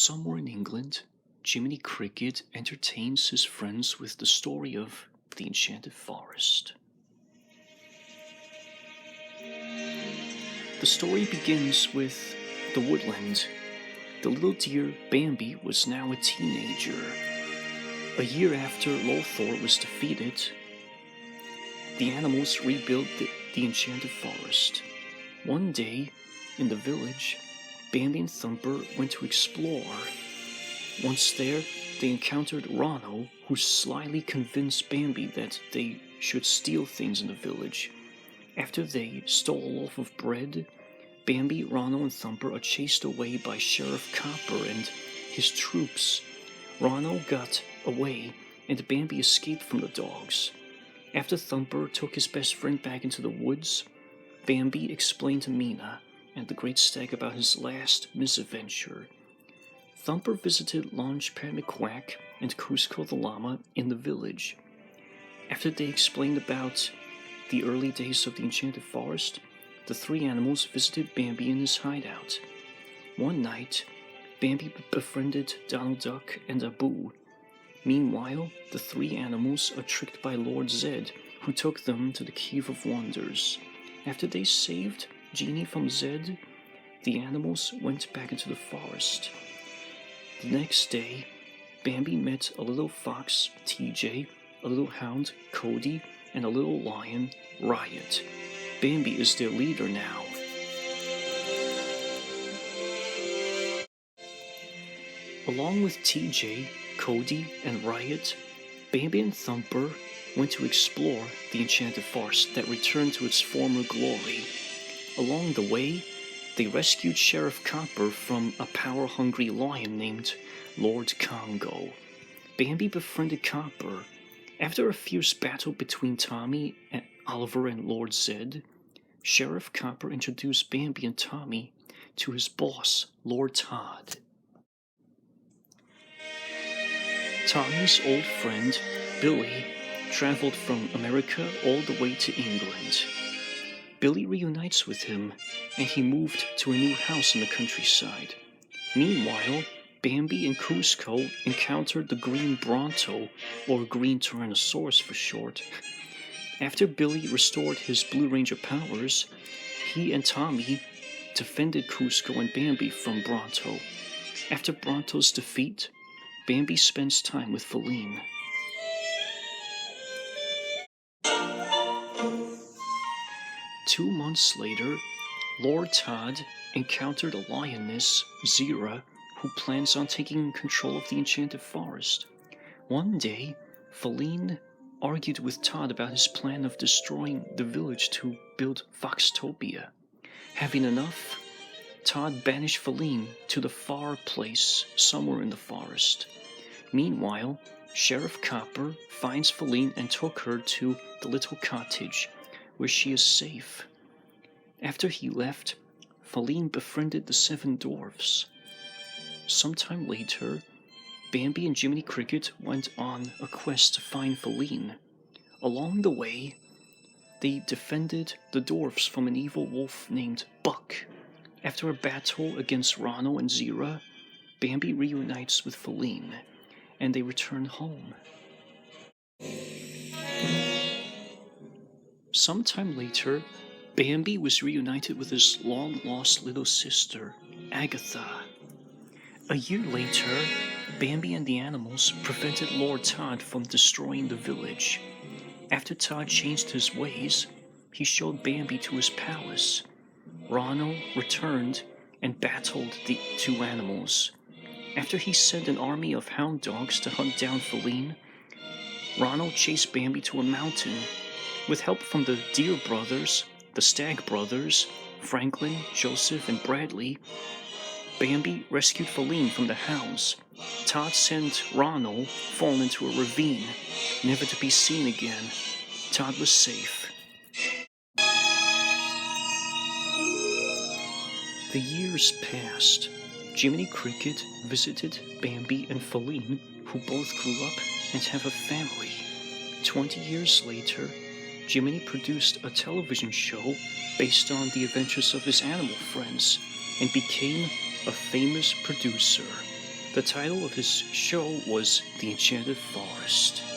Somewhere in England, Jiminy Cricket entertains his friends with the story of the Enchanted Forest. The story begins with the woodland. The little deer Bambi was now a teenager. A year after Lothar was defeated, the animals rebuilt the Enchanted Forest. One day, in the village, Bambi and Thumper went to explore. Once there, they encountered Ronno, who slyly convinced Bambi that they should steal things in the village. After they stole a loaf of bread, Bambi, Ronno, and Thumper are chased away by Sheriff Copper and his troops. Ronno got away, and Bambi escaped from the dogs. After Thumper took his best friend back into the woods, Bambi explained to Mina and the Great Stag about his last misadventure. Thumper visited Launchpad McQuack and Cusco the llama in the village. After they explained about the early days of the Enchanted Forest, the three animals visited Bambi in his hideout. One night, Bambi befriended Donald Duck and Abu. Meanwhile, the three animals are tricked by Lord Zed, who took them to the Cave of Wonders. After they saved Genie from Zed, the animals went back into the forest. The next day, Bambi met a little fox, TJ, a little hound, Cody, and a little lion, Riot. Bambi is their leader now. Along with TJ, Cody, and Riot, Bambi and Thumper went to explore the Enchanted Forest that returned to its former glory. Along the way, they rescued Sheriff Copper from a power-hungry lion named Lord Congo. Bambi befriended Copper. After a fierce battle between Tommy, and Oliver, and Lord Zed, Sheriff Copper introduced Bambi and Tommy to his boss, Lord Todd. Tommy's old friend, Billy, traveled from America all the way to England. Billy reunites with him, and he moved to a new house in the countryside. Meanwhile, Bambi and Cusco encountered the Green Bronto, or Green Tyrannosaurus for short. After Billy restored his Blue Ranger powers, he and Tommy defended Cusco and Bambi from Bronto. After Bronto's defeat, Bambi spends time with Feline. Two months later, Lord Todd encountered a lioness, Zira, who plans on taking control of the Enchanted Forest. One day, Feline argued with Todd about his plan of destroying the village to build Foxtopia. Having enough, Todd banished Feline to the far place somewhere in the forest. Meanwhile, Sheriff Copper finds Feline and took her to the little cottage, where she is safe. After he left, Feline befriended the 7 dwarfs. Sometime later, Bambi and Jiminy Cricket went on a quest to find Feline. Along the way, they defended the dwarfs from an evil wolf named Buck. After a battle against Ronno and Zira, Bambi reunites with Feline, and they return home. Sometime later, Bambi was reunited with his long-lost little sister, Agatha. A year later, Bambi and the animals prevented Lord Todd from destroying the village. After Todd changed his ways, he showed Bambi to his palace. Ronno returned and battled the two animals. After he sent an army of hound dogs to hunt down Feline, Ronno chased Bambi to a mountain. With help from the Deer brothers, the Stag brothers, Franklin, Joseph, and Bradley, Bambi rescued Feline from the hounds. Todd sent Ronno fall into a ravine, never to be seen again. Todd was safe. The years passed. Jiminy Cricket visited Bambi and Feline, who both grew up and have a family. 20 years later, Jiminy produced a television show based on the adventures of his animal friends and became a famous producer. The title of his show was The Enchanted Forest.